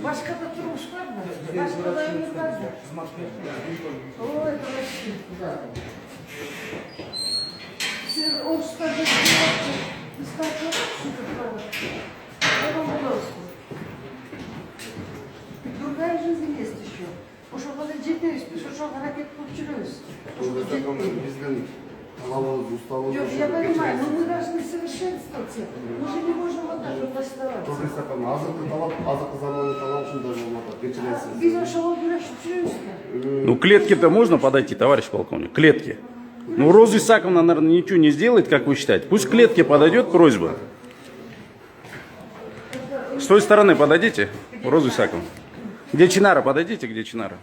Başka da turmuş var mı? Başka da ömür var mı? O это вообще. Siz o ustada istatları Другая жизнь есть еще. Уж вот это жетеюз, уж он ракет получилось. Yok, я понимаю, но мы должны совершенствоваться. Мы же не можем вот так вот оставаться. Biz o şova göre şükrüyoruz. Ну, клетки-то можно подойти, товарищ полковник? Клетки. Ну, Роза Исааковна, наверное, ничего не сделает, как вы считаете. Пусть к клетке подойдет просьба. С той стороны подойдите, Роза Исааковна. Где Чинара? Подойдите, где Чинара.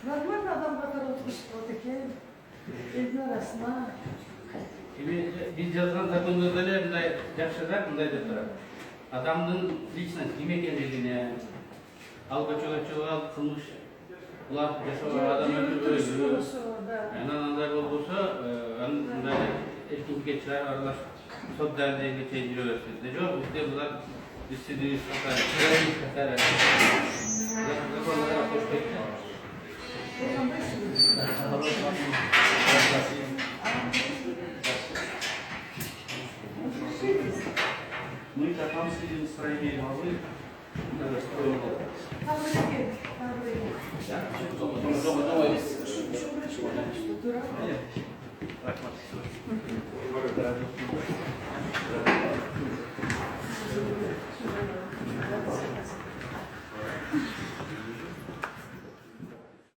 Нормально адам қатар отырып отекен, елдің арасына. Biz жазған законда да мындай жақшырақ мындай деп тұрады. Адамдың личность кім екендігіне, алға қылмыш, бұлар жасауға адам өзі. Анандай болса, мындай еркінге шығар аралаш сот дәрежеге шейін жүре берсін. Жоқ, бізде бұлар дисциплинист қатары. Законға қош кетті. Мы там следим строение головы, надо строить. Там